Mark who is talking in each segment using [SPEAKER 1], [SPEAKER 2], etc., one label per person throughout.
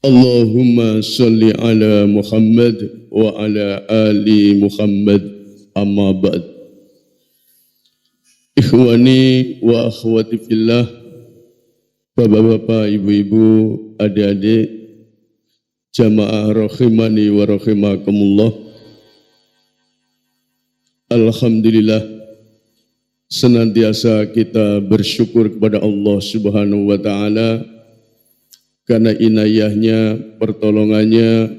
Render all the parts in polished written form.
[SPEAKER 1] Allahumma salli ala Muhammad wa ala ali Muhammad, amma ba'd. Ikhwani wa akhwati fillah, bapak-bapak, ibu-ibu, adik-adik, jamaah rahimani wa rahimakumullah. Alhamdulillah, senantiasa kita bersyukur kepada Allah Subhanahu wa ta'ala karena inayahnya, pertolongannya,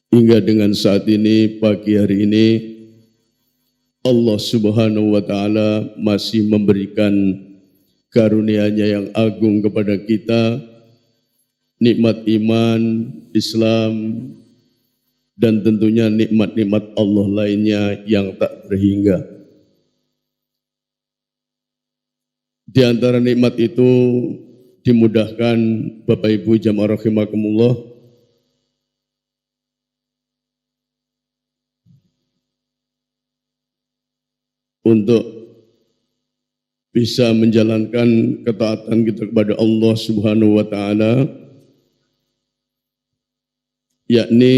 [SPEAKER 1] hingga dengan saat ini, pagi hari ini, Allah Subhanahu wa ta'ala masih memberikan karunia-Nya yang agung kepada kita, nikmat iman, Islam, dan tentunya nikmat-nikmat Allah lainnya yang tak terhingga. Di antara nikmat itu, dimudahkan Bapak Ibu jamaah rahimakumullah untuk bisa menjalankan ketaatan kita kepada Allah Subhanahu wa ta'ala, yakni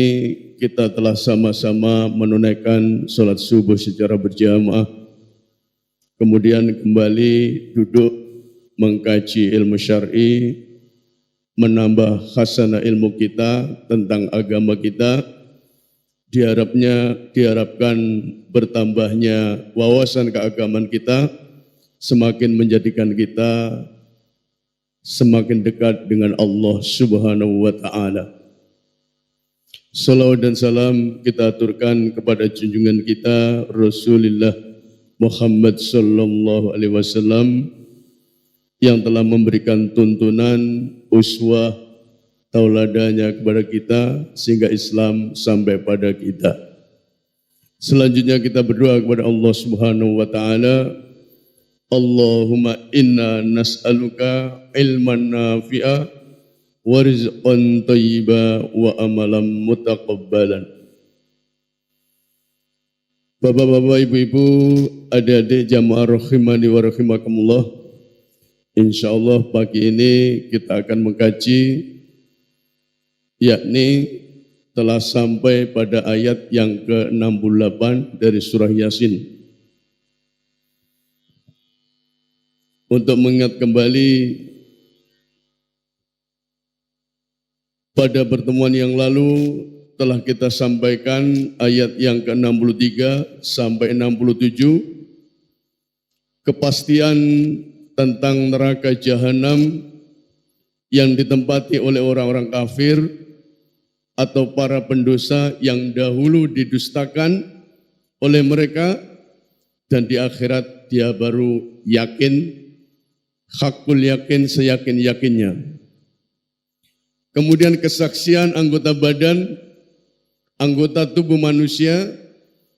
[SPEAKER 1] kita telah sama-sama menunaikan sholat subuh secara berjamaah, kemudian kembali duduk mengkaji ilmu syar'i, menambah khasanah ilmu kita tentang agama kita, diharapkan bertambahnya wawasan keagamaan kita, semakin menjadikan kita semakin dekat dengan Allah Subhanahu wa ta'ala. Salawat dan salam kita aturkan kepada junjungan kita Rasulullah Muhammad sallallahu alaihi wasallam yang telah memberikan tuntunan, uswah, tauladanya kepada kita sehingga Islam sampai pada kita. Selanjutnya kita berdoa kepada Allah Subhanahu wa ta'ala. Allahumma inna nas'aluka ilman nafi'a wa rizqan thayyiba wa amalan mutaqabbalan. Bapak-bapak, ibu-ibu, adik-adik jamaah rahimani wa rahimakumullah, insyaallah pagi ini kita akan mengkaji, yakni telah sampai pada ayat yang ke-68 dari surah Yasin. Untuk mengingat kembali, pada pertemuan yang lalu telah kita sampaikan ayat yang ke-63 sampai 67, kepastian tentang neraka jahanam yang ditempati oleh orang-orang kafir atau para pendosa yang dahulu didustakan oleh mereka, dan di akhirat dia baru yakin, hakul yakin, seyakin-yakinnya. Kemudian kesaksian anggota badan, anggota tubuh manusia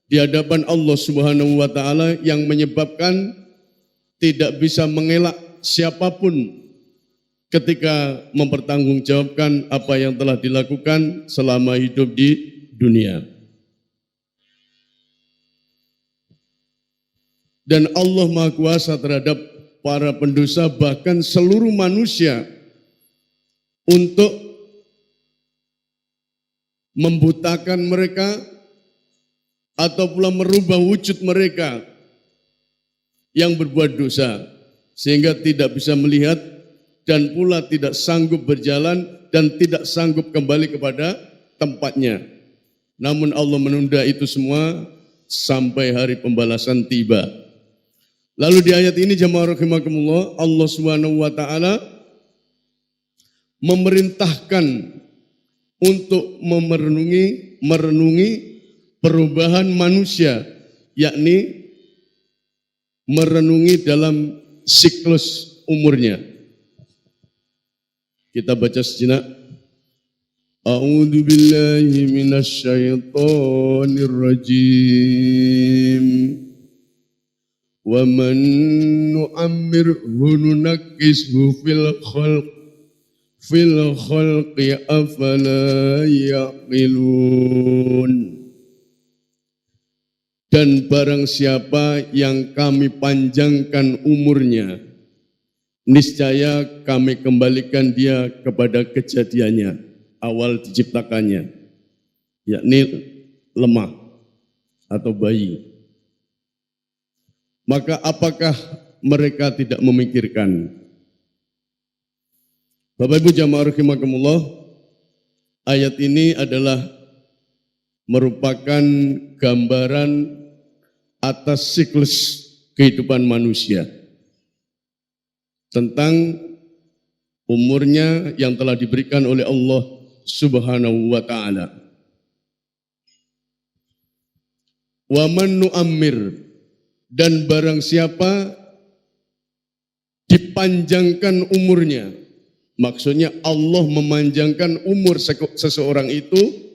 [SPEAKER 1] di hadapan Allah Subhanahu wa ta'ala yang menyebabkan tidak bisa mengelak siapapun ketika mempertanggungjawabkan apa yang telah dilakukan selama hidup di dunia. Dan Allah Maha Kuasa terhadap para pendosa, bahkan seluruh manusia, untuk membutakan mereka atau pula merubah wujud mereka yang berbuat dosa, sehingga tidak bisa melihat dan pula tidak sanggup berjalan dan tidak sanggup kembali kepada tempatnya. Namun Allah menunda itu semua sampai hari pembalasan tiba. Lalu di ayat ini jamaah rahimakumullah, Allah Subhanahu wa ta'ala memerintahkan untuk merenungi perubahan manusia, yakni merenungi dalam siklus umurnya. Kita baca sejenak. A'udzu billahi minasy syaithanir rajim. Wa man nu'ammirhu nunakkishu fil khalqi afala yaqilun. Dan barang siapa yang kami panjangkan umurnya, niscaya kami kembalikan dia kepada kejadiannya, awal diciptakannya, yakni lemah atau bayi. Maka apakah mereka tidak memikirkan? Bapak Ibu jamaah rahimakumullah, ayat ini adalah merupakan gambaran atas siklus kehidupan manusia, tentang umurnya yang telah diberikan oleh Allah Subhanahu wa ta'ala. Wa man nu'ammir, dan barang siapa dipanjangkan umurnya, maksudnya Allah memanjangkan umur seseorang itu,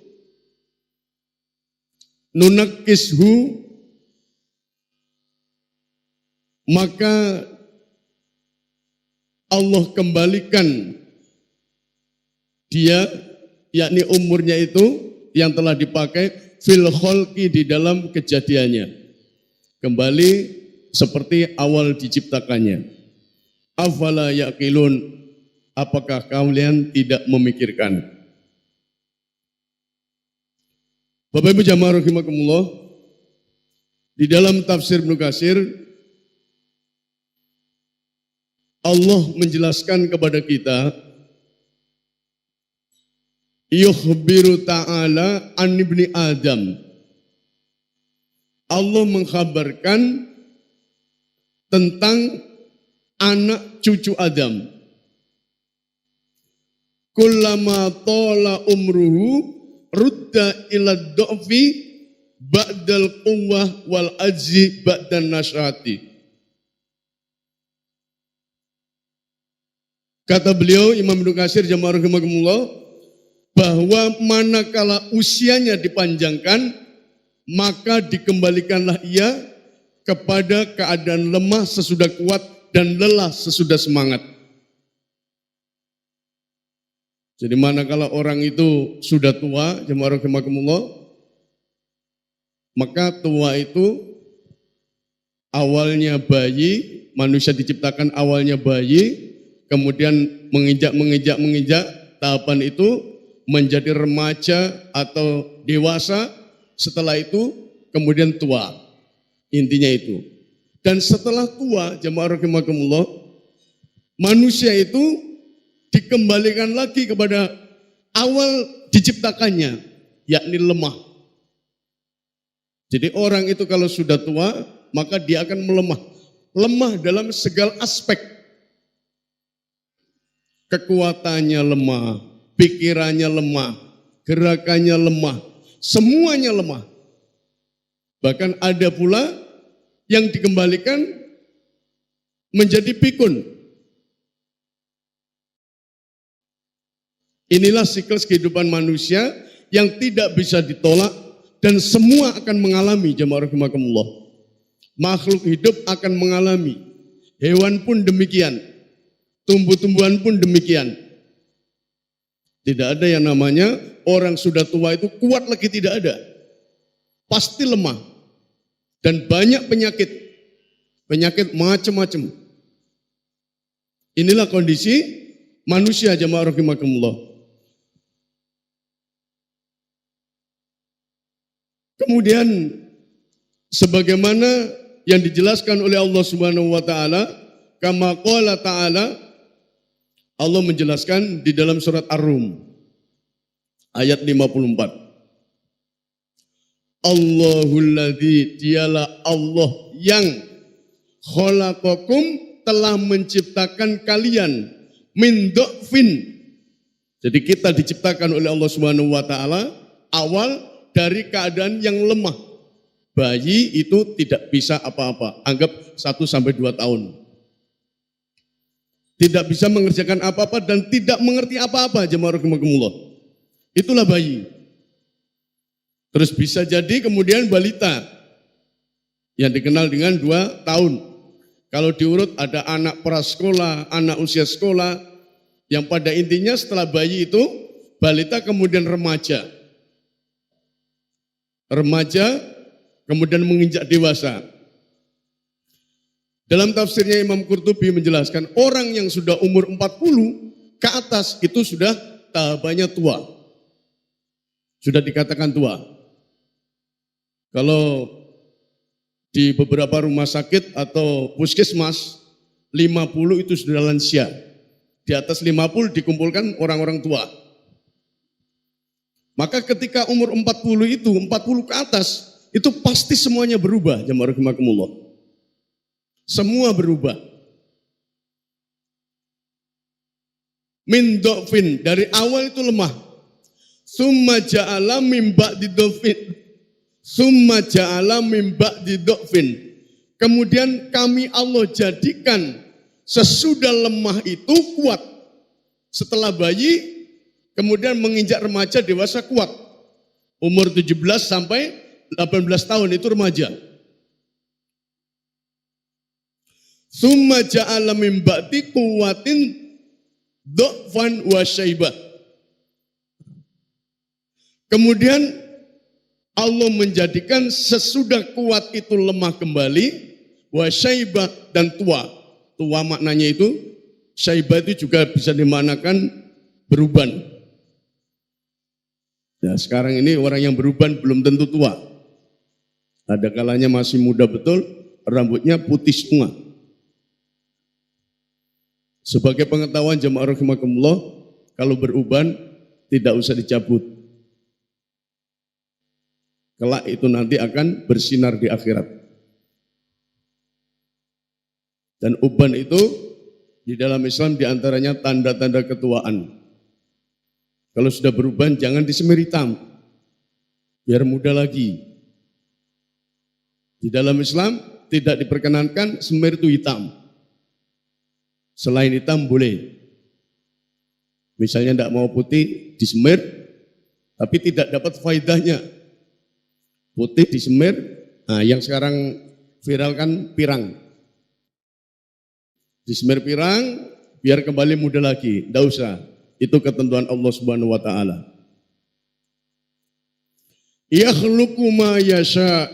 [SPEAKER 1] nunakishu, maka Allah kembalikan dia, yakni umurnya itu yang telah dipakai fil kholqi, di dalam kejadiannya, kembali seperti awal diciptakannya. Afala yaqilun, apakah kalian tidak memikirkan? Bapak Ibu jamaah rahimakumullah, di dalam tafsir Ibnu Katsir Allah menjelaskan kepada kita, yukhbiru ta'ala an ibni Adam. Allah mengkhabarkan tentang anak cucu Adam. Kullama tola umruhu rudda ila do'fi ba'dal quwwah wal ajzi ba'dan nasyati. Kata beliau Imam Ibnu Katsir jamaah rahimakumullah, bahwa manakala usianya dipanjangkan, maka dikembalikanlah ia kepada keadaan lemah sesudah kuat dan lelah sesudah semangat. Jadi manakala orang itu sudah tua, jemaah rahimakumullah, maka tua itu awalnya bayi, manusia diciptakan awalnya bayi, kemudian menginjak tahapan itu menjadi remaja atau dewasa, setelah itu kemudian tua. Intinya itu. Dan setelah tua, jemaah rahimakumullah, manusia itu dikembalikan lagi kepada awal diciptakannya, yakni lemah. Jadi orang itu kalau sudah tua, maka dia akan melemah. Lemah dalam segala aspek. Kekuatannya lemah, pikirannya lemah, gerakannya lemah, semuanya lemah. Bahkan ada pula yang dikembalikan menjadi pikun. Inilah siklus kehidupan manusia yang tidak bisa ditolak dan semua akan mengalami, jemaah rahimakumullah. Makhluk hidup akan mengalami, hewan pun demikian, tumbuh-tumbuhan pun demikian. Tidak ada yang namanya orang sudah tua itu kuat lagi, tidak ada. Pasti lemah. Dan banyak penyakit macam-macam. Inilah kondisi manusia, jemaah rahimakumullah. Kemudian sebagaimana yang dijelaskan oleh Allah Subhanahu wa taala, kama qala ta'ala, Allah menjelaskan di dalam surat Ar-Rum ayat 54. Allahul ladzi, dialah Allah yang khalaqakum, telah menciptakan kalian min dhafin. Jadi kita diciptakan oleh Allah Subhanahu wa taala awal dari keadaan yang lemah. Bayi itu tidak bisa apa-apa, anggap 1 sampai 2 tahun. Tidak bisa mengerjakan apa-apa dan tidak mengerti apa-apa, jemaah rahimakumullah. Itulah bayi. Terus bisa jadi kemudian balita yang dikenal dengan 2 tahun. Kalau diurut ada anak prasekolah, anak usia sekolah, yang pada intinya setelah bayi itu balita kemudian remaja. Remaja kemudian menginjak dewasa. Dalam tafsirnya Imam Qurtubi menjelaskan orang yang sudah umur 40 ke atas itu sudah tahapannya tua. Sudah dikatakan tua. Kalau di beberapa rumah sakit atau puskesmas 50 itu sudah lansia. Di atas 50 dikumpulkan orang-orang tua. Maka ketika umur 40 itu, 40 ke atas, itu pasti semuanya berubah. Jamaah rahimakumullah. Semua berubah. Min do'fin, dari awal itu lemah. Summa ja'ala min ba'di do'fin. Summa ja'ala min ba'di do'fin. Kemudian kami Allah jadikan sesudah lemah itu kuat. Setelah bayi, kemudian menginjak remaja dewasa kuat. Umur 17 sampai 18 tahun itu remaja. Summa ja'ala min ba'di quwwatin do'fan wa syaibah. Kemudian Allah menjadikan sesudah kuat itu lemah kembali, wa syaibah dan tua. Tua maknanya itu, syaibah itu juga bisa dimaknakan beruban. Ya, sekarang ini orang yang beruban belum tentu tua. Ada kalanya masih muda betul, rambutnya putih semua. Sebagai pengetahuan jamaah rahimakumullah, kalau beruban tidak usah dicabut. Kelak itu nanti akan bersinar di akhirat. Dan uban itu di dalam Islam diantaranya tanda-tanda ketuaan. Kalau sudah beruban jangan disemir hitam, biar muda lagi. Di dalam Islam tidak diperkenankan semir itu hitam. Selain hitam boleh. Misalnya tidak mau putih disemir, tapi tidak dapat faedahnya. Putih disemir, nah yang sekarang viral kan pirang. Disemir pirang, biar kembali muda lagi. Tidak usah. Itu ketentuan Allah Subhanahu wa Ta'ala. Yakhluqu ma yasha.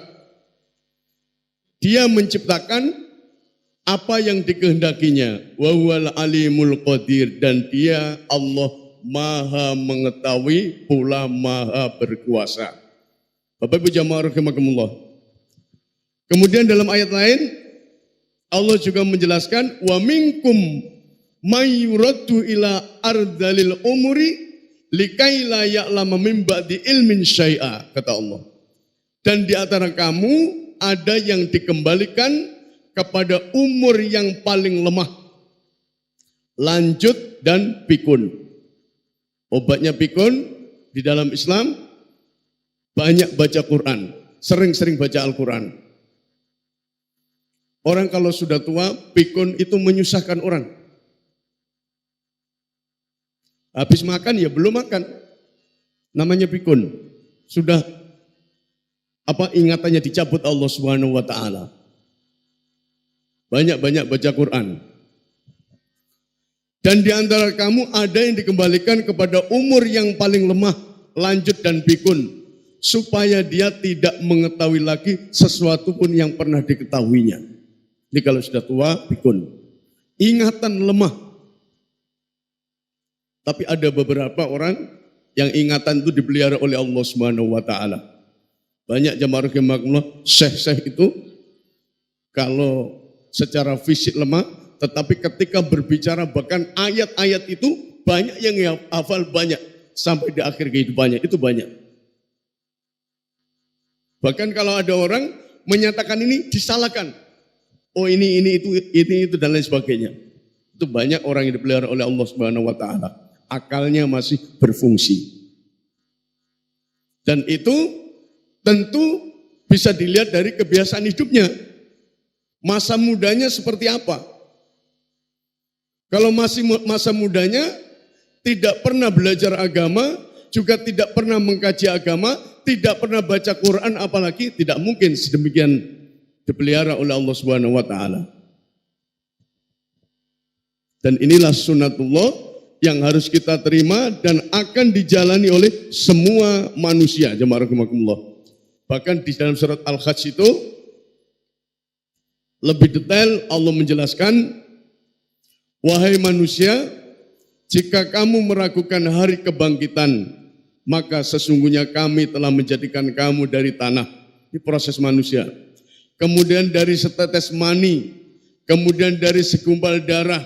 [SPEAKER 1] Dia menciptakan apa yang dikehendakinya. Wa huwal alimul qadir. Dan dia Allah maha mengetahui pula maha berkuasa. Bapak Ibu jamaah rahimakumullah. Kemudian dalam ayat lain Allah juga menjelaskan wa minkum may yuraddu ila ardalil umuri likai la ya'lama min ba'di ilmin syai'a, kata Allah. Dan di antara kamu ada yang dikembalikan kepada umur yang paling lemah, lanjut dan pikun. Obatnya pikun di dalam Islam banyak baca Quran, sering-sering baca Al-Quran. Orang kalau sudah tua, pikun itu menyusahkan orang. Habis makan ya belum makan. Namanya pikun. Sudah ingatannya dicabut Allah Subhanahu wa Ta'ala. Banyak-banyak baca Quran. Dan di antara kamu ada yang dikembalikan kepada umur yang paling lemah, lanjut dan pikun, supaya dia tidak mengetahui lagi sesuatu pun yang pernah diketahuinya. Jadi kalau sudah tua, pikun. Ingatan lemah. Tapi ada beberapa orang yang ingatan itu dipelihara oleh Allah Subhanahu wa Ta'ala. Banyak jamaah rahimakumullah, syekh-syekh itu kalau secara fisik lemah, tetapi ketika berbicara bahkan ayat-ayat itu banyak yang hafal banyak sampai di akhir kehidupannya, itu banyak. Bahkan kalau ada orang menyatakan ini disalahkan. Oh ini itu dan lain sebagainya. Itu banyak orang yang dipelihara oleh Allah Subhanahu wa Ta'ala. Akalnya masih berfungsi. Dan itu tentu bisa dilihat dari kebiasaan hidupnya. Masa mudanya seperti apa? Kalau masih masa mudanya tidak pernah belajar agama, juga tidak pernah mengkaji agama, tidak pernah baca Quran, apalagi tidak mungkin sedemikian dipelihara oleh Allah Subhanahu wa Ta'ala. Dan inilah sunnatullah yang harus kita terima dan akan dijalani oleh semua manusia. Jamaah rahimakumullah. Bahkan di dalam surat Al-Hajj itu Lebih detail Allah menjelaskan, wahai manusia, jika kamu meragukan hari kebangkitan, maka sesungguhnya kami telah menjadikan kamu dari tanah. Ini proses manusia. Kemudian dari setetes mani, kemudian dari segumpal darah,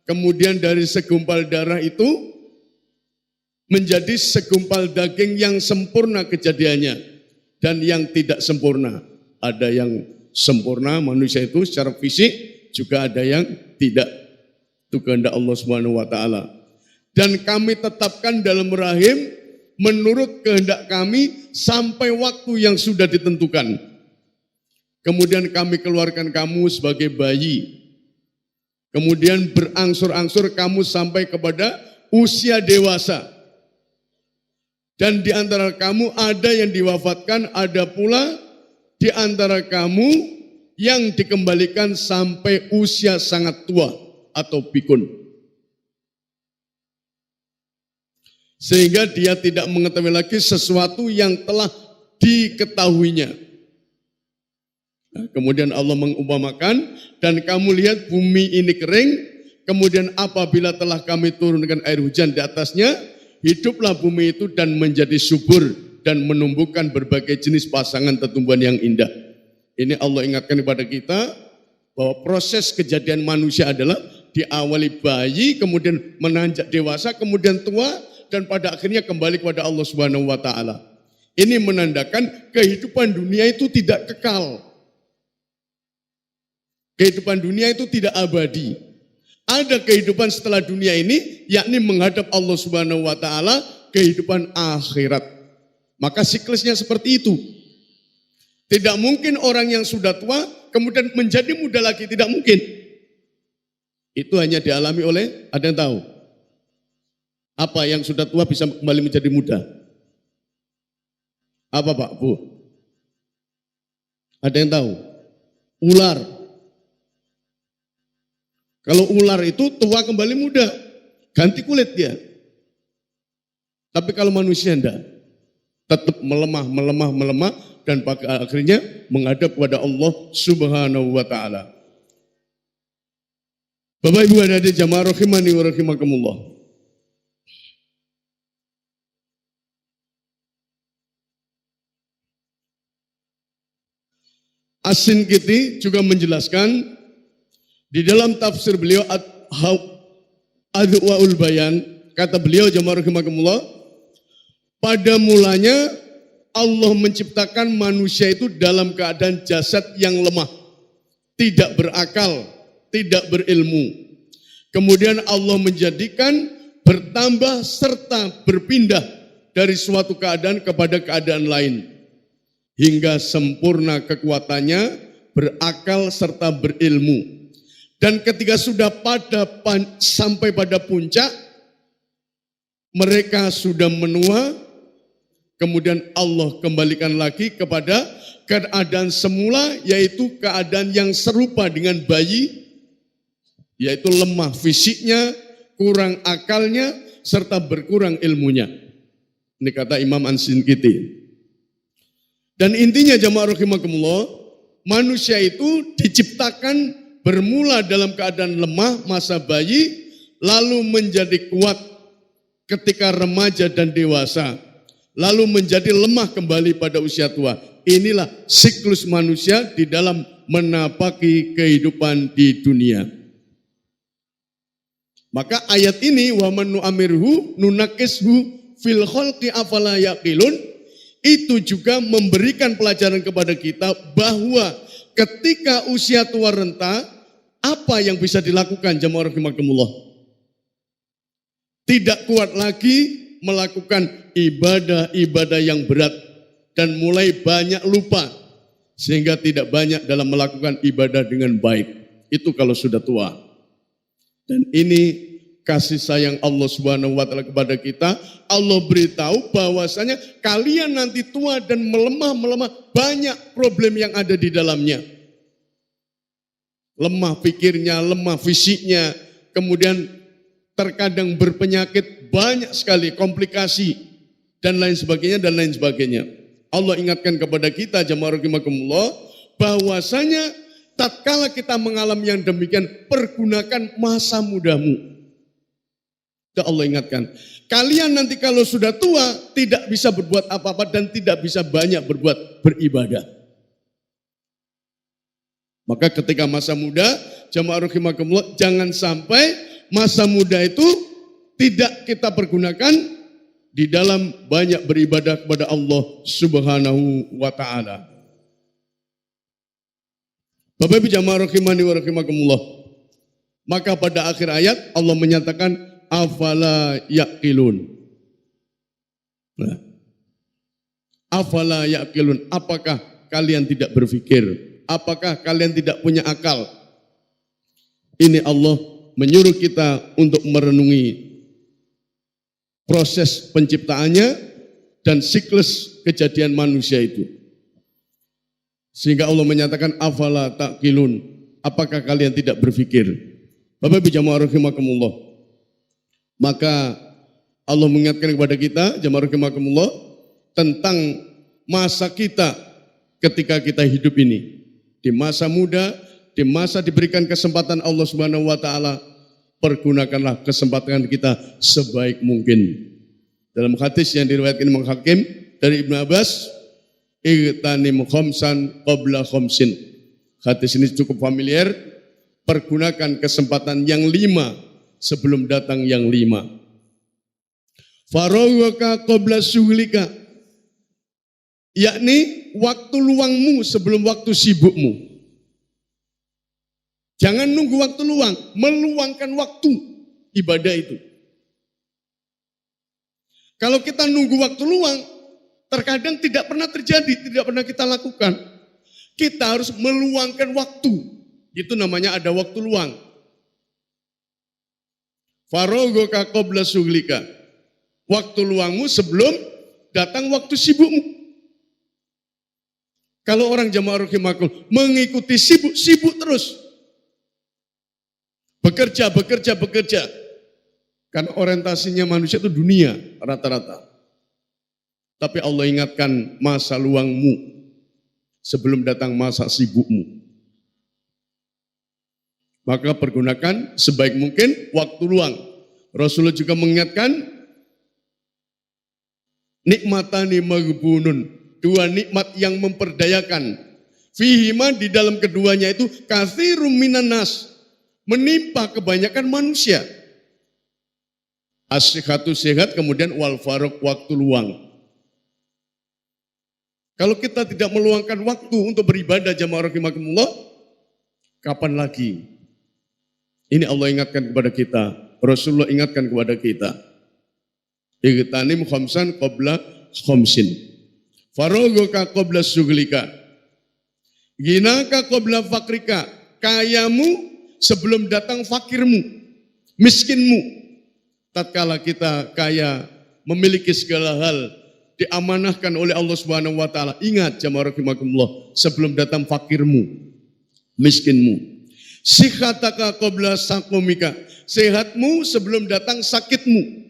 [SPEAKER 1] kemudian dari segumpal darah itu menjadi segumpal daging yang sempurna kejadiannya dan yang tidak sempurna. Ada yang sempurna manusia itu secara fisik, juga ada yang tidak. Itu kehendak Allah Subhanahu wa taala. Dan kami tetapkan dalam rahim menurut kehendak kami sampai waktu yang sudah ditentukan. Kemudian kami keluarkan kamu sebagai bayi. Kemudian berangsur-angsur kamu sampai kepada usia dewasa. Dan di antara kamu ada yang diwafatkan, ada pula di antara kamu yang dikembalikan sampai usia sangat tua atau pikun. Sehingga dia tidak mengetahui lagi sesuatu yang telah diketahuinya. Nah, kemudian Allah mengumpamakan, dan kamu lihat bumi ini kering, kemudian apabila telah kami turunkan air hujan di atasnya, hiduplah bumi itu dan menjadi subur dan menumbuhkan berbagai jenis pasangan tumbuhan yang indah. Ini Allah ingatkan kepada kita bahwa proses kejadian manusia adalah diawali bayi, kemudian menanjak dewasa, kemudian tua, dan pada akhirnya kembali kepada Allah Subhanahu wa taala. Ini menandakan kehidupan dunia itu tidak kekal. Kehidupan dunia itu tidak abadi. Ada kehidupan setelah dunia ini, yakni menghadap Allah Subhanahu wa taala, kehidupan akhirat. Maka siklusnya seperti itu. Tidak mungkin orang yang sudah tua kemudian menjadi muda lagi, tidak mungkin. Itu hanya dialami oleh, ada yang tahu? Apa yang sudah tua bisa kembali menjadi muda? Apa Pak, Bu? Ada yang tahu? Ular. Kalau ular itu tua kembali muda, ganti kulit dia. Tapi kalau manusia enggak, tetap melemah, dan pada akhirnya menghadap kepada Allah Subhanahu wa taala. Bapak Ibu ada di jamaah rahimani wa rahimakumullah. As-Sinqiti juga menjelaskan di dalam tafsir beliau Adwa'ul Bayan, kata beliau jamaah rahimakumullah, pada mulanya Allah menciptakan manusia itu dalam keadaan jasad yang lemah, tidak berakal, tidak berilmu. Kemudian Allah menjadikan bertambah serta berpindah dari suatu keadaan kepada keadaan lain, hingga sempurna kekuatannya, berakal serta berilmu. Dan ketika sudah sampai pada puncak, mereka sudah menua, kemudian Allah kembalikan lagi kepada keadaan semula, yaitu keadaan yang serupa dengan bayi, yaitu lemah fisiknya, kurang akalnya, serta berkurang ilmunya. Ini kata Imam As-Sinqiti. Dan intinya jamaah rahimakumullah, manusia itu diciptakan bermula dalam keadaan lemah masa bayi, lalu menjadi kuat ketika remaja dan dewasa, lalu menjadi lemah kembali pada usia tua. Inilah siklus manusia di dalam menapaki kehidupan di dunia. Maka ayat ini, wa man nu'amirhu nunakishu fil khalqi afala yaqilun, itu juga memberikan pelajaran kepada kita bahwa ketika usia tua renta, apa yang bisa dilakukan jamaah rahimakumullah? Tidak kuat lagi melakukan ibadah-ibadah yang berat dan mulai banyak lupa sehingga tidak banyak dalam melakukan ibadah dengan baik. Itu kalau sudah tua. Dan ini kasih sayang Allah Subhanahu wa taala kepada kita. Allah beritahu bahwasanya kalian nanti tua dan melemah, banyak problem yang ada di dalamnya. Lemah pikirnya, lemah fisiknya, kemudian terkadang berpenyakit, banyak sekali komplikasi dan lain sebagainya. Allah ingatkan kepada kita jamaah rahimakumullah bahwasanya tatkala kita mengalami yang demikian, pergunakan masa mudamu. Itu Allah ingatkan. Kalian nanti kalau sudah tua, tidak bisa berbuat apa-apa dan tidak bisa banyak berbuat beribadah. Maka ketika masa muda, jamaah rahimakumullah, jangan sampai masa muda itu tidak kita pergunakan di dalam banyak beribadah kepada Allah Subhanahu wa ta'ala. Bapak Ibu jamaah rahimani wa rahimakumullah. Maka pada akhir ayat Allah menyatakan afala yaqilun. Nah, afala yaqilun, apakah kalian tidak berpikir? Apakah kalian tidak punya akal? Ini Allah menyuruh kita untuk merenungi proses penciptaannya dan siklus kejadian manusia itu. Sehingga Allah menyatakan afala taqilun, apakah kalian tidak berpikir? Bapak Ibu jamaah rahimakumullah. Maka Allah mengingatkan kepada kita jamaah rahimakumullah tentang masa kita ketika kita hidup ini. Di masa muda, di masa diberikan kesempatan Allah Subhanahu wa taala, pergunakanlah kesempatan kita sebaik mungkin. Dalam hadis yang diriwayatkan Imam Hakim dari Ibnu Abbas, igtanim khamsan qabla khamsin. Hadis ini cukup familiar. Pergunakan kesempatan yang 5 sebelum datang yang 5. Farawaka qabla suhlika, yakni waktu luangmu sebelum waktu sibukmu. Jangan nunggu waktu luang, meluangkan waktu ibadah itu. Kalau kita nunggu waktu luang, terkadang tidak pernah terjadi, tidak pernah kita lakukan. Kita harus meluangkan waktu. Itu namanya ada waktu luang. Farogoka qabla suhlika. Waktu luangmu sebelum datang waktu sibukmu. Kalau orang jamaah rahimakumullah mengikuti sibuk terus. Bekerja. Karena orientasinya manusia itu dunia rata-rata. Tapi Allah ingatkan masa luangmu sebelum datang masa sibukmu. Maka pergunakan sebaik mungkin waktu luang. Rasulullah juga mengingatkan nikmatani maghbunun, 2 nikmat yang memperdayakan. Fihima, di dalam keduanya itu katsirum minan nas, menimpa kebanyakan manusia. As-sihhatu, sehat, kemudian wal faragh, waktu luang. Kalau kita tidak meluangkan waktu untuk beribadah jamaah rahimakumullah, kapan lagi? Ini Allah ingatkan kepada kita, Rasulullah ingatkan kepada kita. Igtanim khamsan qabla khamsin. Farogoka qabla suglika. Ginaka qabla fakrika. Kayamu sebelum datang fakirmu, miskinmu. Tatkala kita kaya, memiliki segala hal, diamanahkan oleh Allah Subhanahu wa taala. Ingat jamaah rahimakumullah, sebelum datang fakirmu, miskinmu. Sikhataka qabla saqumika. Sehatmu sebelum datang sakitmu.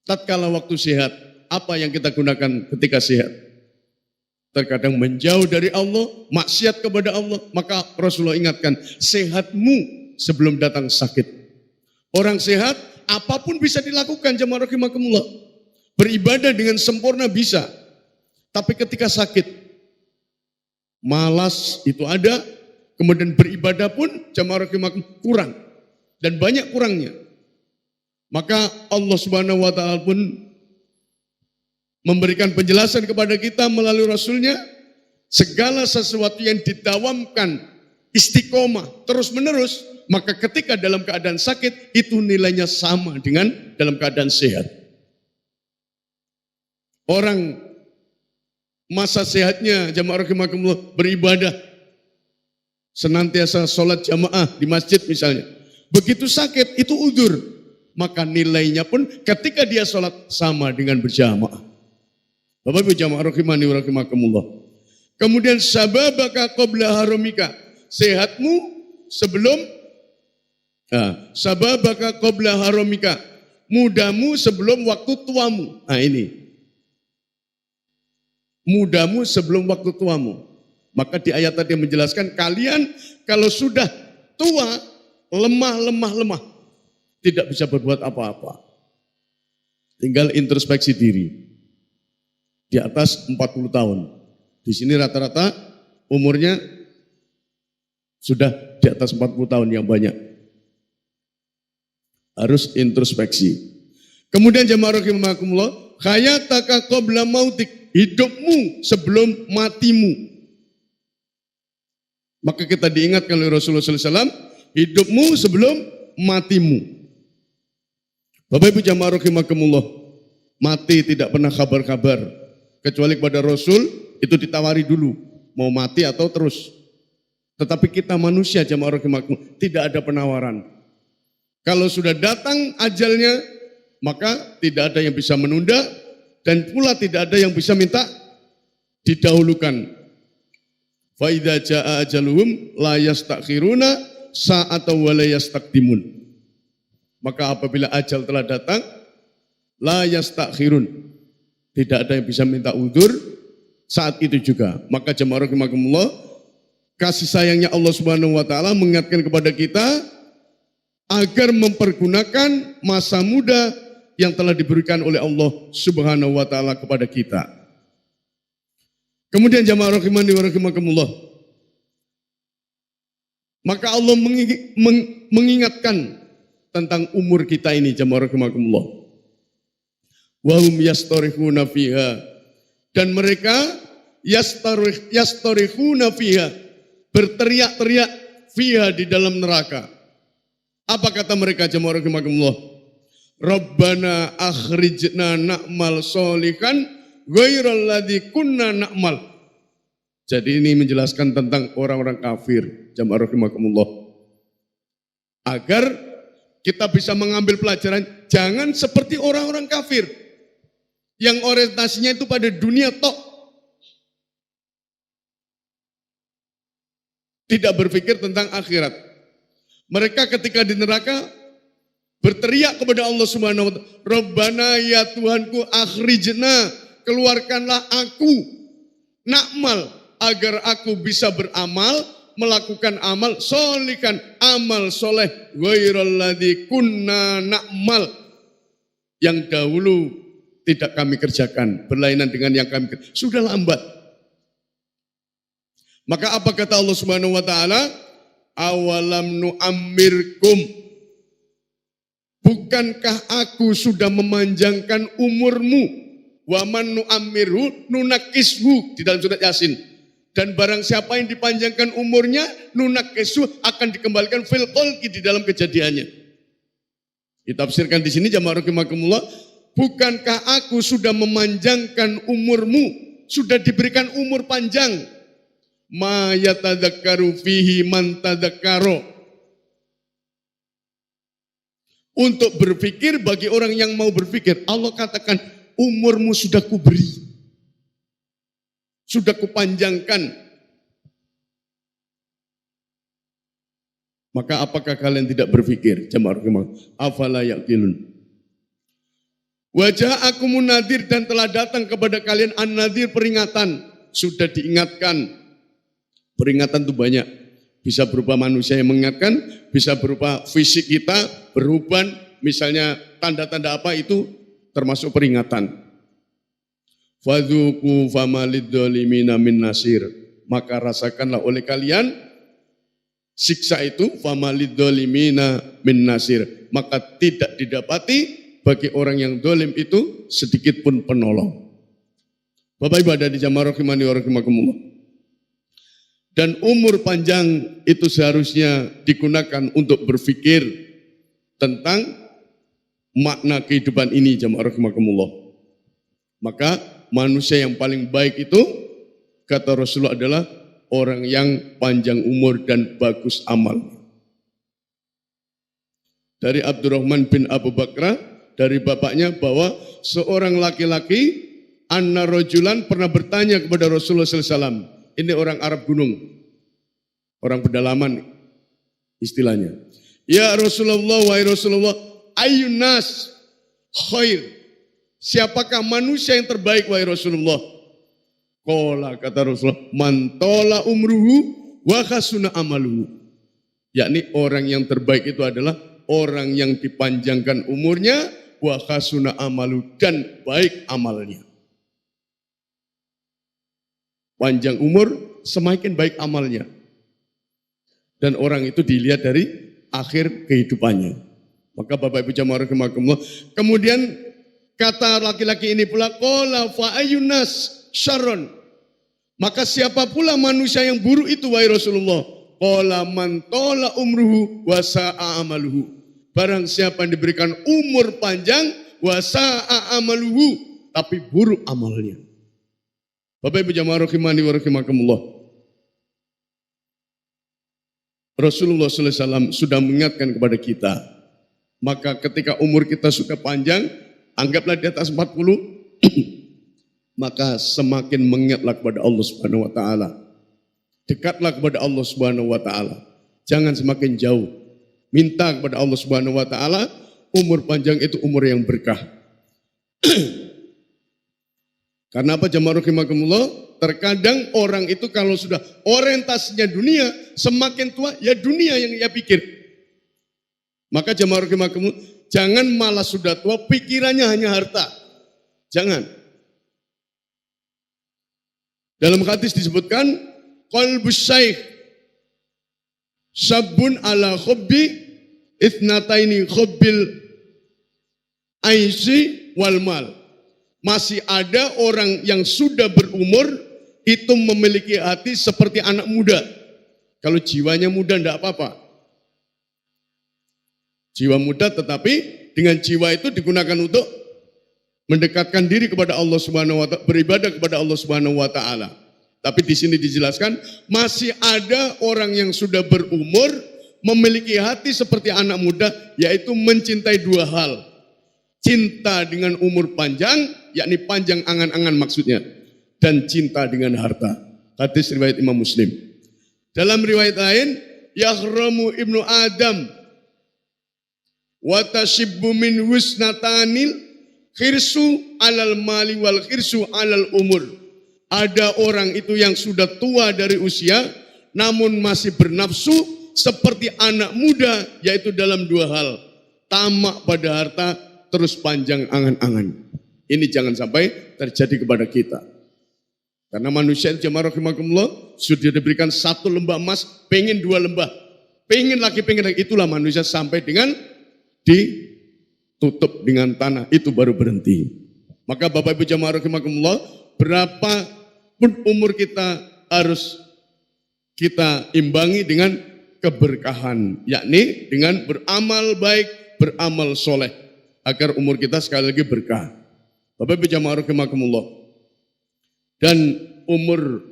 [SPEAKER 1] Tatkala waktu sehat, apa yang kita gunakan ketika sehat? Terkadang menjauh dari Allah, maksiat kepada Allah. Maka Rasulullah ingatkan, sehatmu sebelum datang sakit. Orang sehat, apapun bisa dilakukan jamaah rahimakumullah. Beribadah dengan sempurna bisa. Tapi ketika sakit, malas itu ada, kemudian beribadah pun jamaah rahimakumullah kurang. Dan banyak kurangnya. Maka Allah Subhanahu wa taala pun memberikan penjelasan kepada kita melalui Rasulnya, segala sesuatu yang didawamkan istiqomah terus menerus, maka ketika dalam keadaan sakit itu nilainya sama dengan dalam keadaan sehat. Orang masa sehatnya jamaah rahimakumullah beribadah, senantiasa sholat jamaah di masjid misalnya. Begitu sakit itu udzur, maka nilainya pun ketika dia sholat sama dengan berjamaah. Bapak Ibu jamaah rahimani wa rahimakumullah. Kemudian sababaka qabla haramika, sehatmu sebelum sababaka qabla haramika, mudamu sebelum waktu tuamu. Nah ini, mudamu sebelum waktu tuamu. Maka di ayat tadi menjelaskan kalian kalau sudah tua, lemah, tidak bisa berbuat apa-apa. Tinggal introspeksi diri. Di atas 40 tahun. Di sini rata-rata umurnya sudah di atas 40 tahun yang banyak. Harus introspeksi. Kemudian jamaah rahimakumullah, hayataka qabla mautik, hidupmu sebelum matimu. Maka kita diingatkan oleh Rasulullah SAW, hidupmu sebelum matimu. Bapak Ibu jamaah rahimakumullah, mati tidak pernah kabar-kabar. Kecuali kepada Rasul, itu ditawari dulu, mau mati atau terus. Tetapi kita manusia jamaah rahimakumullah, tidak ada penawaran. Kalau sudah datang ajalnya, maka tidak ada yang bisa menunda, dan pula tidak ada yang bisa minta didahulukan. Fa idza jaa ajaluhum la yastakhiruna sa'atan wa la yastaqdimun. Maka apabila ajal telah datang, la yastakhirun. Tidak ada yang bisa minta udzur saat itu juga. Maka jemaah rahimakumullah, kasih sayangnya Allah Subhanahu wa taala mengingatkan kepada kita agar mempergunakan masa muda yang telah diberikan oleh Allah Subhanahu wa taala kepada kita. Kemudian jamaah rahimani wa rahimakumullah, maka Allah mengingatkan tentang umur kita ini jamaah rahimakumullah. Wa hum yastarihuna fiha, dan mereka yastarihuna fiha, berteriak-teriak fiha di dalam neraka. Apa kata mereka jamaah rahimakumullah? Rabbana akhrijna na'mal sholihan ghairal ladzi kunna na'mal. Jadi ini menjelaskan tentang orang-orang kafir jamaah rahimakumullah. Agar kita bisa mengambil pelajaran, jangan seperti orang-orang kafir yang orientasinya itu pada dunia tok. Tidak berpikir tentang akhirat. Mereka ketika di neraka berteriak kepada Allah Subhanahu wa taala, Rabbana ya Tuhanku akhrijna, keluarkanlah aku na'mal, agar aku bisa beramal, melakukan amal sholihan, amal soleh, ghairal ladzi kunna na'mal, yang dahulu tidak kami kerjakan, berlainan dengan yang kami kerjakan. Sudah lambat. Maka apa kata Allah Subhanahu wa taala? Awalam nu'ammirkum, bukankah aku sudah memanjangkan umurmu? Waman nu'ammirhu nunakishu, di dalam surat Yasin. Dan barang siapa yang dipanjangkan umurnya, nunakishu, akan dikembalikan fil khalqi, di dalam kejadiannya. Ditafsirkan di sini jamaah rahimakumullah, bukankah aku sudah memanjangkan umurmu, sudah diberikan umur panjang. Ma yatadzakkaru fihi man tadzakkara, untuk berpikir bagi orang yang mau berpikir. Allah katakan umurmu sudah kuberi, sudah kupanjangkan. Maka apakah kalian tidak berpikir jamaah rahimakumullah? Afala yaqilun. Wajah aku munadir, dan telah datang kepada kalian an-nadir, peringatan. Sudah diingatkan. Peringatan itu banyak, bisa berupa manusia yang mengingatkan, bisa berupa fisik kita, beruban, misalnya tanda-tanda apa, itu termasuk peringatan. Fadzuku famalid dzalimina min nasir, maka rasakanlah oleh kalian siksa itu, famalid dzalimina min nasir, maka tidak didapati bagi orang yang zalim itu sedikit pun penolong. Bapak Ibu ada di jamaah rahimani wa rahimakumullah. Dan umur panjang itu seharusnya digunakan untuk berpikir tentang makna kehidupan ini jamaah rahimakumullah. Maka manusia yang paling baik itu, kata Rasulullah, adalah orang yang panjang umur dan bagus amal. Dari Abdurrahman bin Abu Bakra, dari bapaknya, bahwa seorang laki-laki, anna rajulan, pernah bertanya kepada Rasulullah SAW. Ini orang Arab gunung, orang pedalaman istilahnya. Ya Rasulullah, wahai Rasulullah, ayyun nas khair, siapakah manusia yang terbaik wahai Rasulullah? Qala kata Rasulullah, man tola umruhu wa khasuna amaluhu. Yakni orang yang terbaik itu adalah orang yang dipanjangkan umurnya, wa khasuna amalu, dan baik amalnya. Panjang umur semakin baik amalnya. Dan orang itu dilihat dari akhir kehidupannya. Maka Bapak Ibu jamaah rahimakumullah, kemudian kata laki-laki ini pula, qala fa ayyunas syarrun. Maka siapa pula manusia yang buruk itu wahai Rasulullah? Qala man tola umruhu wa sa'a amaluhu. Barang siapa yang diberikan umur panjang wa sa'a amaluhu, tapi buruk amalnya. Bapak Ibu jamaah rahimani wa rahimakumullah. Rasulullah SAW sudah mengingatkan kepada kita. Maka ketika umur kita sudah panjang, anggaplah di atas 40, maka semakin mengingatlah kepada Allah Subhanahu wa taala. Dekatlah kepada Allah Subhanahu wa taala. Jangan semakin jauh. Minta kepada Allah Subhanahu wa taala, umur panjang itu umur yang berkah. Karena apa jamaah rahimakumullah? Terkadang orang itu kalau sudah orientasinya dunia, semakin tua ya dunia yang ia pikir. Maka jamaah rahimakumullah, jangan malah sudah tua pikirannya hanya harta. Jangan. Dalam hadis disebutkan qalbus syaikh sabun ala khubbi ithnataini khubbil aisi wal mal. Masih ada orang yang sudah berumur itu memiliki hati seperti anak muda. Kalau jiwanya muda enggak apa-apa. Jiwa muda tetapi dengan jiwa itu digunakan untuk mendekatkan diri kepada Allah Subhanahu wa taala, beribadah kepada Allah Subhanahu wa taala. Tapi di sini dijelaskan masih ada orang yang sudah berumur memiliki hati seperti anak muda, yaitu mencintai dua hal. Cinta dengan umur panjang, yakni panjang angan-angan maksudnya, dan cinta dengan harta. Hadis riwayat Imam Muslim. Dalam riwayat lain, yahramu ibnu Adam wa tashibbu min husnatanil khirsu alal mali wal khirsu alal umur. Ada orang itu yang sudah tua dari usia, namun masih bernafsu seperti anak muda, yaitu dalam dua hal. Tamak pada harta, terus panjang angan-angan. Ini jangan sampai terjadi kepada kita. Karena manusia jamaah rahimakumullah sudah diberikan satu lembah emas, pengen dua lembah. Pengen lagi. Itulah manusia sampai dengan ditutup dengan tanah, itu baru berhenti. Maka Bapak Ibu jamaah rahimakumullah, berapa pun umur kita harus kita imbangi dengan keberkahan, yakni dengan beramal baik, beramal soleh, agar umur kita sekali lagi berkah. Bapak Ibu jamaah rahimakumullah. Dan umur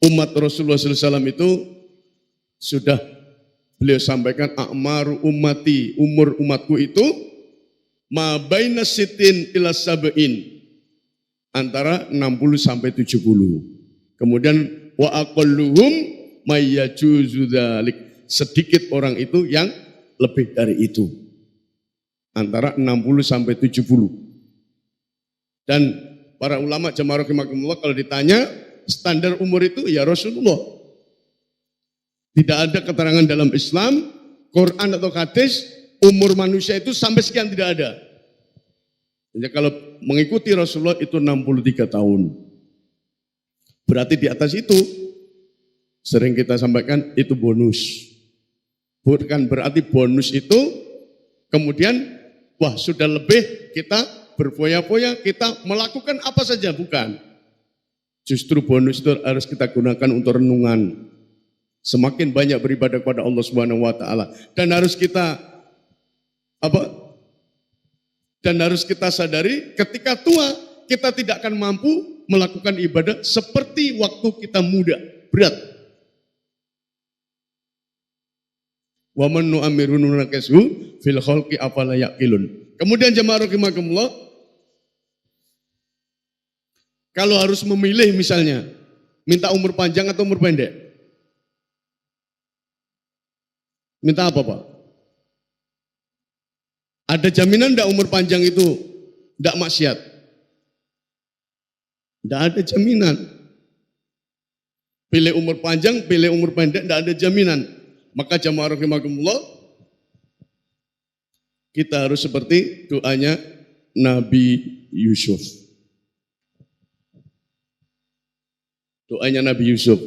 [SPEAKER 1] umat Rasulullah SAW itu sudah beliau sampaikan, a'maru ummati, umur umatku itu ma baina sitin ila sab'in, antara 60 sampai 70. Kemudian wa aqalluhum mayyajuzu dzalik, sedikit orang itu yang lebih dari itu, antara 60 sampai 70. Dan para ulama jamaah rahimakumullah kalau ditanya standar umur itu ya Rasulullah. Tidak ada keterangan dalam Islam, Quran atau hadis umur manusia itu sampai sekian, tidak ada. Jadi kalau mengikuti Rasulullah itu 63 tahun. Berarti di atas itu sering kita sampaikan itu bonus. Bukan berarti bonus itu kemudian wah sudah lebih kita berfoya-foya, kita melakukan apa saja, bukan. Justru bonus itu harus kita gunakan untuk renungan. Semakin banyak beribadah kepada Allah Subhanahu wa taala, dan harus kita dan harus kita sadari ketika tua kita tidak akan mampu melakukan ibadah seperti waktu kita muda, berat. Wa man nu'ammiru nunakkisu fil khalqi afala yaqilun. Kemudian jemaah rahimakumullah, kalau harus memilih misalnya minta umur panjang atau umur pendek, minta apa Pak? Ada jaminan enggak umur panjang itu enggak maksiat? Enggak ada jaminan. Pilih umur panjang, pilih umur pendek, tidak ada jaminan. Maka jamaah rahimakumullah, kita harus seperti doanya Nabi Yusuf. Doanya Nabi Yusuf.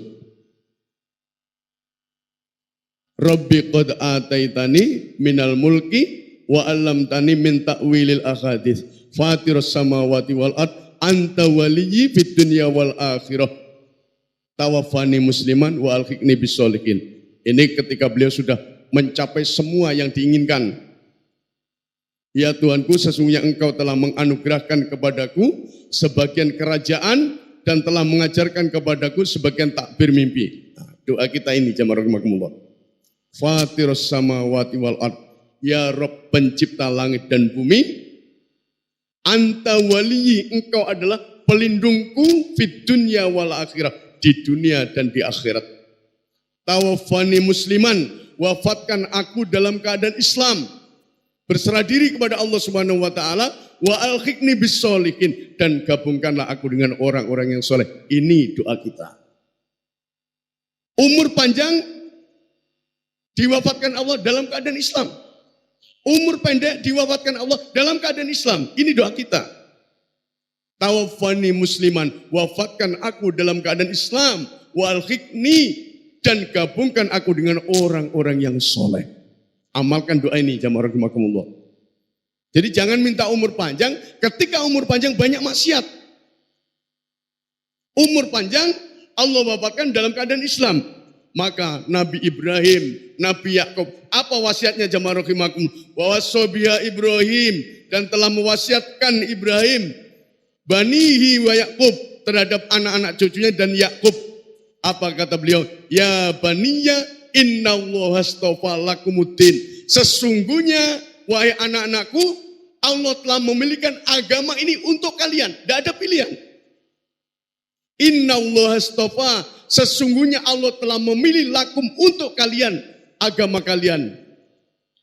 [SPEAKER 1] Rabbi qad ataitani minal mulki wa 'allamtani min ta'wilil ahadits fatirus samawati wal ard anta waliyyi fid dunya wal akhirah tawaffani musliman wa alhiqni bisolihin. Ini ketika beliau sudah mencapai semua yang diinginkan. Ya Tuhanku, sesungguhnya Engkau telah menganugerahkan kepadaku sebagian kerajaan dan telah mengajarkan kepadaku sebagian takbir mimpi. Nah, doa kita ini jamaah rahimakumullah. Fatirus samawati wal ard, ya Rabb pencipta langit dan bumi, anta waliyyi, Engkau adalah pelindungku fid dunya wal akhirah, di dunia dan di akhirat. Tawaffani musliman, wafatkan aku dalam keadaan Islam, berserah diri kepada Allah Subhanahu wa taala, wa alhiqni bisolihin, dan gabungkanlah aku dengan orang-orang yang soleh. Ini doa kita. Umur panjang diwafatkan Allah dalam keadaan Islam. Umur pendek diwafatkan Allah dalam keadaan Islam. Ini doa kita. Tawaffani musliman, wafatkan aku dalam keadaan Islam, wa alhiqni, dan gabungkan aku dengan orang-orang yang soleh. Amalkan doa ini jamaah rahimakumullah. Jadi jangan minta umur panjang ketika umur panjang banyak maksiat. Umur panjang Allah wafatkan dalam keadaan Islam. Maka Nabi Ibrahim, Nabi Yakub, apa wasiatnya jamaah rahimakumullah? Wa wasobiha Ibrahim, dan telah mewasiatkan Ibrahim banihi wa Yakub, terhadap anak-anak cucunya dan Yakub. Apa kata beliau? Ya baniya innallaha astafa lakumuddin. Sesungguhnya wahai anak-anakku, Allah telah memilihkan agama ini untuk kalian. Tidak ada pilihan. Innallaha astafa, sesungguhnya Allah telah memilih lakum untuk kalian agama kalian.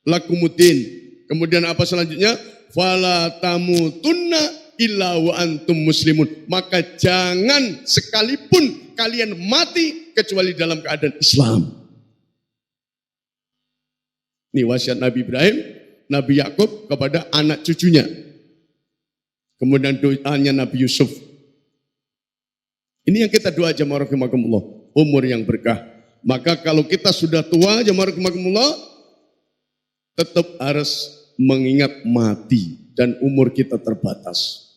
[SPEAKER 1] Lakumuddin. Kemudian apa selanjutnya? Fala tamutunna illa wa antum muslimun. Maka jangan sekalipun kalian mati kecuali dalam keadaan Islam. Ini wasiat Nabi Ibrahim, Nabi Yakub kepada anak cucunya. Kemudian doanya Nabi Yusuf. Ini yang kita doa jamaah rahimakumullah, umur yang berkah. Maka kalau kita sudah tua jamaah rahimakumullah, tetap harus mengingat mati dan umur kita terbatas.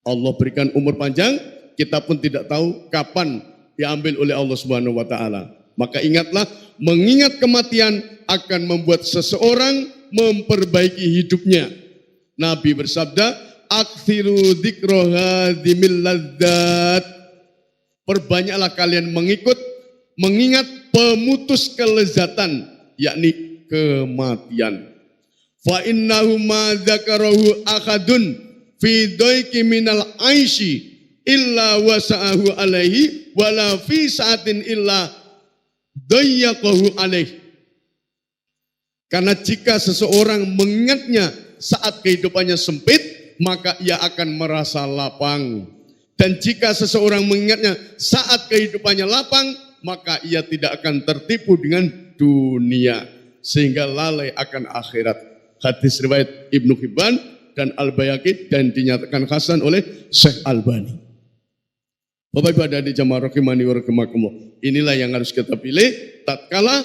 [SPEAKER 1] Allah berikan umur panjang, kita pun tidak tahu kapan diambil oleh Allah Subhanahu wa taala. Maka ingatlah, mengingat kematian akan membuat seseorang memperbaiki hidupnya. Nabi bersabda, "Aktsiru dzikra hadzimil ladzat." Perbanyaklah kalian mengingat pemutus kelezatan, yakni kematian. Fa innahu ma dzakarahu akadun fi dhaiki minal aishi illa wasa'ahu alaihi wala fi sa'atin illa dayyaqahu alaihi. Karena jika seseorang mengingatnya saat kehidupannya sempit, maka ia akan merasa lapang. Dan jika seseorang mengingatnya saat kehidupannya lapang, maka ia tidak akan tertipu dengan dunia, sehingga lalai akan akhirat. Hadis riwayat Ibnu Hibban dan Al-Baihaqi dan dinyatakan hasan oleh Syekh Albani. Bapak Ibu ada di jamaah rahimani wa rahimakumullah. Inilah yang harus kita pilih tatkala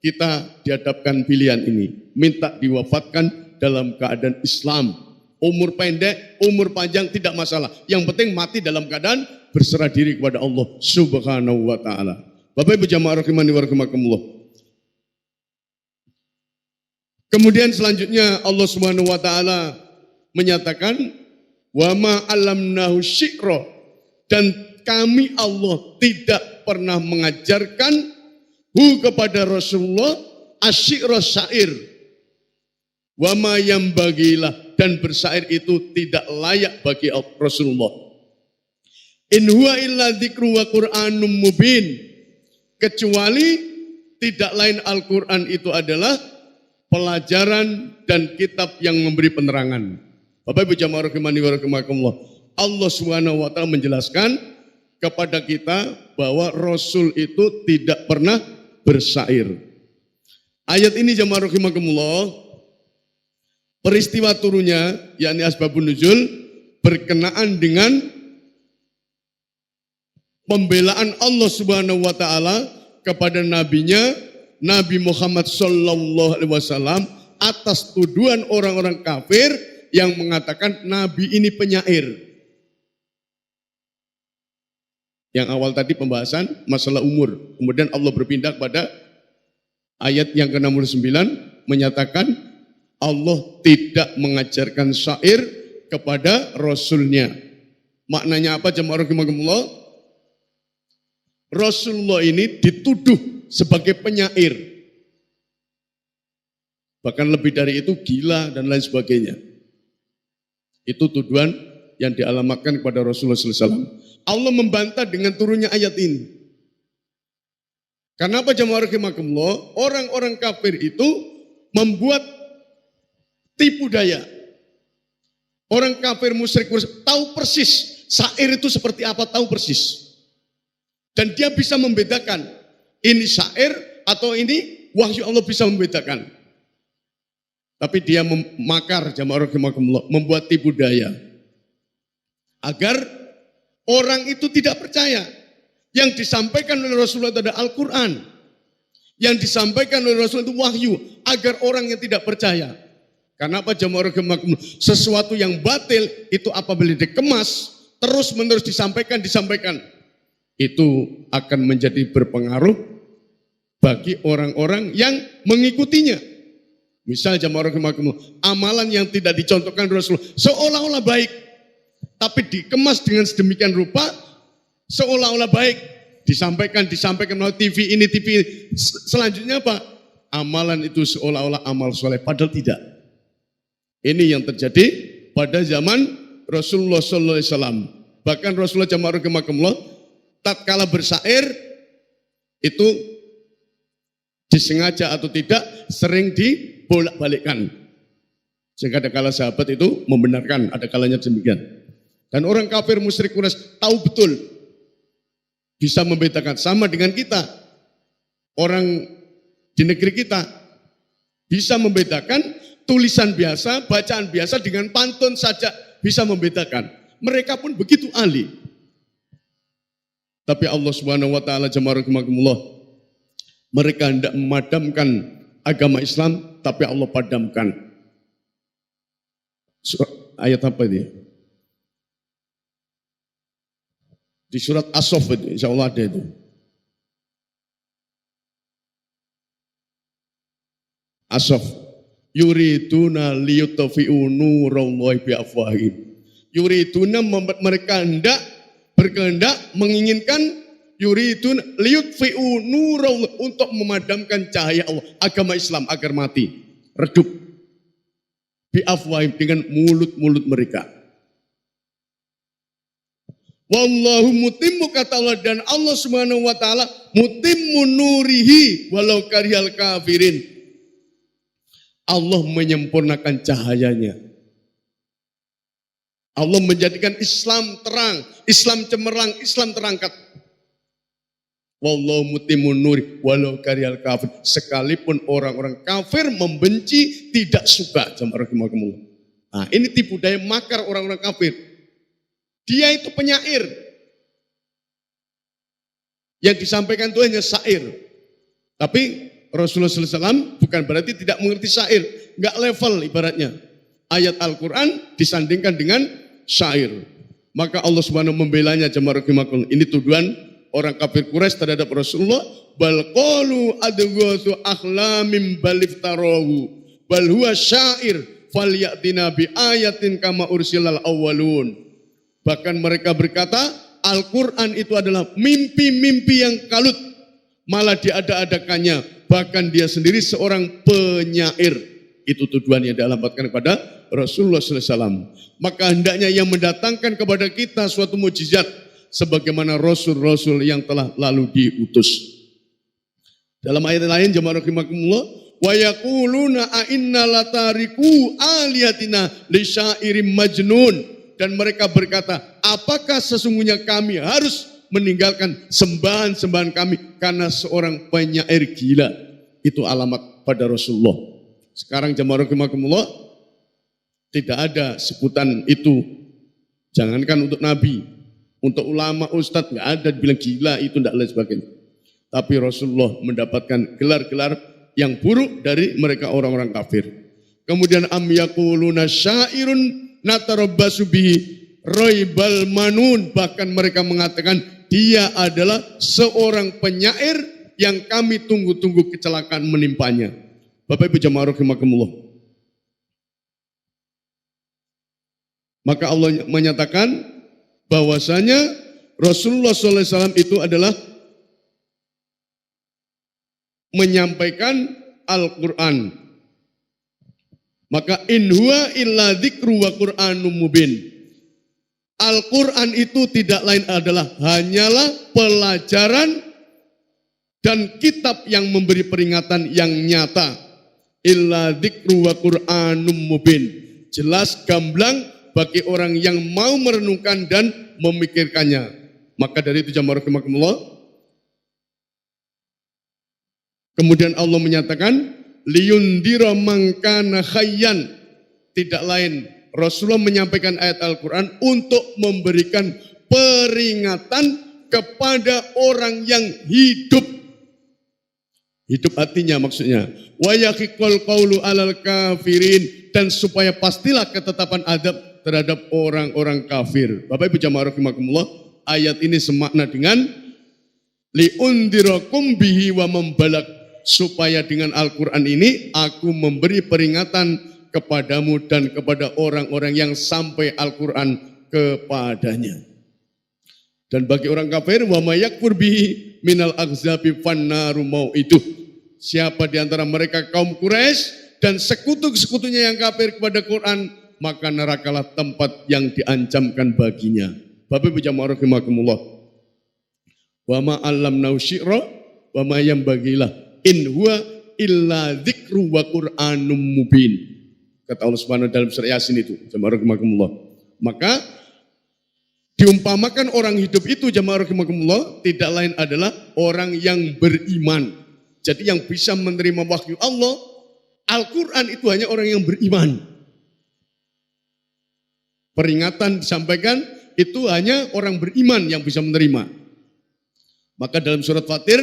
[SPEAKER 1] kita dihadapkan pilihan ini. Minta diwafatkan dalam keadaan Islam. Umur pendek, umur panjang tidak masalah. Yang penting mati dalam keadaan berserah diri kepada Allah Subhanahu wa taala. Bapak Ibu jamaah rahimani wa rahimakumullah. Kemudian selanjutnya Allah Subhanahu wa taala menyatakan wa ma 'allamnahu syi'ra, dan kami Allah tidak pernah mengajarkan kepada Rasulullah asyi'ra syair. Wa ma yambagilah, dan bersyair itu tidak layak bagi Rasulullah. In huwa illa dzikru wa qur'anum mubin, kecuali tidak lain Al-Qur'an itu adalah pelajaran dan kitab yang memberi penerangan. Bapak Ibu jamaah rahimani wa rahimakumullah. Allah Subhanahu wa taala menjelaskan kepada kita bahwa Rasul itu tidak pernah bersyair. Ayat ini jamaah rahimakumullah, peristiwa turunnya yakni asbabun nuzul berkenaan dengan pembelaan Allah Subhanahu wa taala kepada nabinya Nabi Muhammad sallallahu alaihi wasallam atas tuduhan orang-orang kafir yang mengatakan nabi ini penyair. Yang awal tadi pembahasan masalah umur. Kemudian Allah berpindah pada ayat yang ke-69 menyatakan Allah tidak mengajarkan syair kepada Rasulnya. Maknanya apa jemaah rahimakumullah? Rasulullah ini dituduh sebagai penyair. Bahkan lebih dari itu gila dan lain sebagainya. Itu tuduhan yang dialamatkan kepada Rasulullah SAW. Allah membantah dengan turunnya ayat ini. Karena apa jemaah rahimakumullah? Orang-orang kafir itu membuat tipu daya. Orang kafir musyrik tahu persis syair itu seperti apa, tahu persis. Dan dia bisa membedakan ini syair atau ini wahyu, Allah bisa membedakan. Tapi dia memakar jemaah rahimakumullah, membuat tipu daya agar orang itu tidak percaya. Yang disampaikan oleh Rasulullah itu ada Al-Quran. Yang disampaikan oleh Rasulullah itu wahyu. Agar orang yang tidak percaya. Karena apa jemaah rahimakumullah? Sesuatu yang batil itu apabila dikemas, terus menerus disampaikan. Itu akan menjadi berpengaruh bagi orang-orang yang mengikutinya. Misal jemaah rahimakumullah, amalan yang tidak dicontohkan Rasulullah seolah-olah baik. Tapi dikemas dengan sedemikian rupa, seolah-olah baik, disampaikan melalui TV ini, TV ini. Selanjutnya apa? Amalan itu seolah-olah amal soleh, padahal tidak. Ini yang terjadi pada zaman Rasulullah SAW. Bahkan Rasulullah jamaah rahimakumullah, tatkala bersyair itu disengaja atau tidak sering dibolak-balikkan. Sehingga ada kala sahabat itu membenarkan, ada kalanya demikian. Dan orang kafir musyrik Quraisy tahu betul, bisa membedakan. Sama dengan kita, orang di negeri kita bisa membedakan tulisan biasa, bacaan biasa dengan pantun saja bisa membedakan. Mereka pun begitu ahli. Tapi Allah Subhanahu wa taala jamaah rahimakumullah, mereka hendak memadamkan agama Islam, tapi Allah padamkan. Ayat apa dia? Di surat As-Saff itu, insya Allah ada itu. As-Saff. Yuriduna liyutfi'u nurallahi biafwahihim. Yuriduna mereka berkehendak menginginkan yuridun liyutfi'u nurallahi untuk memadamkan cahaya Allah, agama Islam agar mati, redup. Biafwahihim dengan mulut-mulut mereka. Wallahu mutimmu kata Allah, dan Allah Subhanahu wa taala mutimmu nurihi walau karihal kafirin. Allah menyempurnakan cahayanya. Allah menjadikan Islam terang, Islam cemerlang, Islam terangkat. Wallahu mutimmu nuri walau karihal kafir. Sekalipun orang-orang kafir membenci, tidak suka. Jamaah rahimakumullah. Nah, ini tipu daya makar orang-orang kafir. Dia itu penyair. Yang disampaikan itu hanya syair. Tapi Rasulullah SAW bukan berarti tidak mengerti syair. Enggak level ibaratnya. Ayat Al-Quran disandingkan dengan syair. Maka Allah Subhanahu membelanya jamaah rahimakumullah. Ini tuduhan orang kafir Quraisy terhadap Rasulullah. Bal qalu adghathu ahlamim baliftarahu bal huwa syair falyatina bi ayatin kama ursilal awwalun. Bahkan mereka berkata, Al-Quran itu adalah mimpi-mimpi yang kalut. Malah diada-adakannya. Bahkan dia sendiri seorang penyair. Itu tuduhan yang dialamatkan kepada Rasulullah SAW. Maka hendaknya yang mendatangkan kepada kita suatu mujizat. Sebagaimana Rasul-Rasul yang telah lalu diutus. Dalam ayat lain, jamaah rahimakumullah, wa yaquluna a inna latariku aliyatina li syairim majnun. Dan mereka berkata, apakah sesungguhnya kami harus meninggalkan sembahan-sembahan kami karena seorang penyair gila. Itu alamat pada Rasulullah. Sekarang jamaah rahimakumullah, tidak ada sebutan itu. Jangankan untuk Nabi, untuk ulama, ustadz, nggak ada bilang gila itu, tidak lain sebagainya. Tapi Rasulullah mendapatkan gelar-gelar yang buruk dari mereka orang-orang kafir. Kemudian am yaquluna syairun natarabbasu bihi raibal manun, bahkan mereka mengatakan dia adalah seorang penyair yang kami tunggu-tunggu kecelakaan menimpanya. Bapak Ibu jamaah rahimakumullah. Maka Allah menyatakan bahwasanya Rasulullah SAW itu adalah menyampaikan Al-Quran. Maka in huwa illa dzikru wa Qur'anum mubin. Al-Quran itu tidak lain adalah hanyalah pelajaran dan kitab yang memberi peringatan yang nyata. Illa dzikru wa Qur'anum mubin. Jelas gamblang bagi orang yang mau merenungkan dan memikirkannya. Maka dari itu jamaah rahimakumullah, kemudian Allah menyatakan liyundira mangkana khayyan, tidak lain Rasulullah menyampaikan ayat Al-Quran untuk memberikan peringatan kepada orang yang hidup. Hidup hatinya maksudnya. Wa yaqiqul qaulu alal kafirin, dan supaya pastilah ketetapan adab terhadap orang-orang kafir. Bapak Ibu jamaah rahimakumullah, ayat ini semakna dengan liundirakum bihi wa membalak, supaya dengan Al-Quran ini aku memberi peringatan kepadamu dan kepada orang-orang yang sampai Al-Quran kepadanya. Dan bagi orang kafir, wa may yakfur bihi minal aghzabi fannaru mau'iduh. Siapa di antara mereka kaum Quraisy dan sekutu-sekutunya yang kafir kepada Quran, maka nerakalah tempat yang diancamkan baginya. Bapak Ibu jamaah rahimakumullah. Wa ma 'allamnahu syi'ra wa ma yanbaghilah in huwa illa dzikru wa Qur'anum mubin. Kata Allah Subhanahu dalam surah Yasin itu, jamaah rahimakumullah. Maka diumpamakan orang hidup itu jamaah rahimakumullah tidak lain adalah orang yang beriman. Jadi yang bisa menerima wahyu Allah, Al-Quran itu hanya orang yang beriman. Peringatan disampaikan itu hanya orang beriman yang bisa menerima. Maka dalam surat Fatir,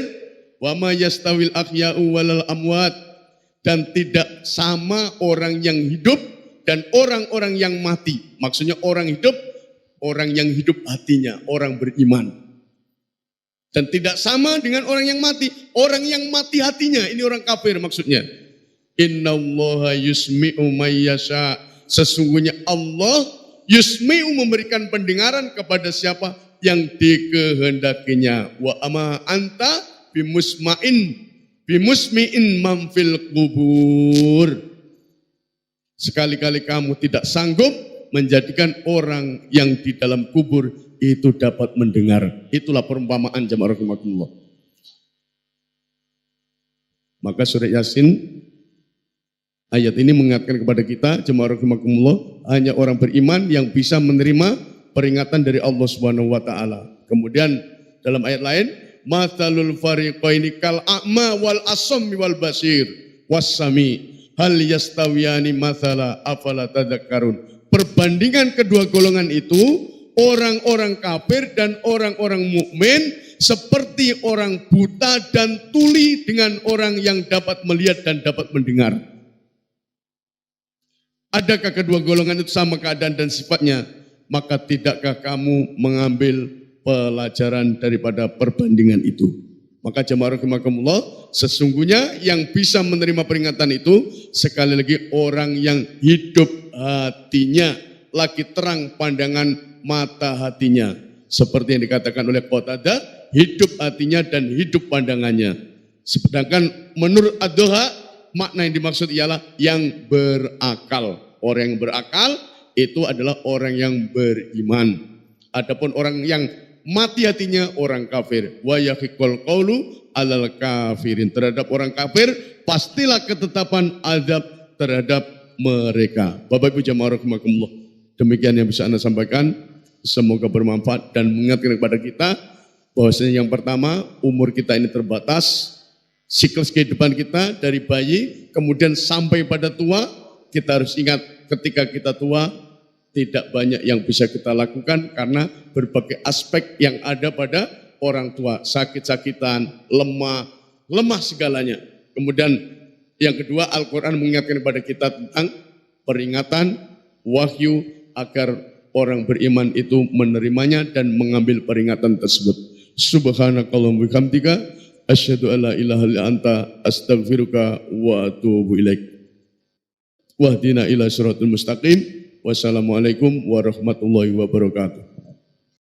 [SPEAKER 1] wa ma yastawil ahya'u walal amwat, dan tidak sama orang yang hidup dan orang-orang yang mati. Maksudnya orang hidup, orang yang hidup hatinya, orang beriman. Dan tidak sama dengan orang yang mati. Orang yang mati hatinya, ini orang kafir maksudnya. Innallaha yusmi'u may yasha. Sesungguhnya Allah yusmi'u memberikan pendengaran kepada siapa yang dikehendakinya. Wa ama anta bimusmi'in man fil kubur. Sekali-kali kamu tidak sanggup menjadikan orang yang di dalam kubur itu dapat mendengar. Itulah perumpamaan jamaah rahimakumullah. Maka surah Yasin ayat ini mengingatkan kepada kita jamaah rahimakumullah, hanya orang beriman yang bisa menerima peringatan dari Allah Subhanahu wa taala. Kemudian dalam ayat lain, mathalul fariqaini kal a'ma wal asmi wal basir wassami hal yastawiyani mathala afala tadhakkarun. Perbandingan kedua golongan itu, orang-orang kafir dan orang-orang mukmin, seperti orang buta dan tuli dengan orang yang dapat melihat dan dapat mendengar. Adakah kedua golongan itu sama keadaan dan sifatnya? Maka tidakkah kamu mengambil pelajaran daripada perbandingan itu? Maka jamaah rahimakumullah, sesungguhnya yang bisa menerima peringatan itu sekali lagi orang yang hidup hatinya, lagi terang pandangan mata hatinya. Seperti yang dikatakan oleh Qatadah, hidup hatinya dan hidup pandangannya. Sedangkan menurut Ad-Duha, makna yang dimaksud ialah yang berakal. Orang yang berakal itu adalah orang yang beriman. Adapun orang yang mati hatinya orang kafir. Wa yahiqul qaulu alal kafirin. Terhadap orang kafir pastilah ketetapan azab terhadap mereka. Bapak Ibu jamaah rahimakumullah, demikian yang bisa Anda sampaikan. Semoga bermanfaat dan mengingatkan kepada kita Bahwasanya yang pertama, umur kita ini terbatas, siklus kehidupan kita dari bayi, kemudian sampai pada tua, kita harus ingat ketika kita tua, tidak banyak yang bisa kita lakukan karena berbagai aspek yang ada pada orang tua, sakit-sakitan, lemah segalanya. Kemudian yang kedua, Al-Quran mengingatkan kepada kita tentang peringatan, wahyu, agar orang beriman itu menerimanya dan mengambil peringatan tersebut. Subhanakallahumma bihamdika asyhadu alla ilaha illa anta astaghfiruka wa atubu ilaik. Wahdina ila siratal mustaqim. Wassalamualaikum warahmatullahi wabarakatuh.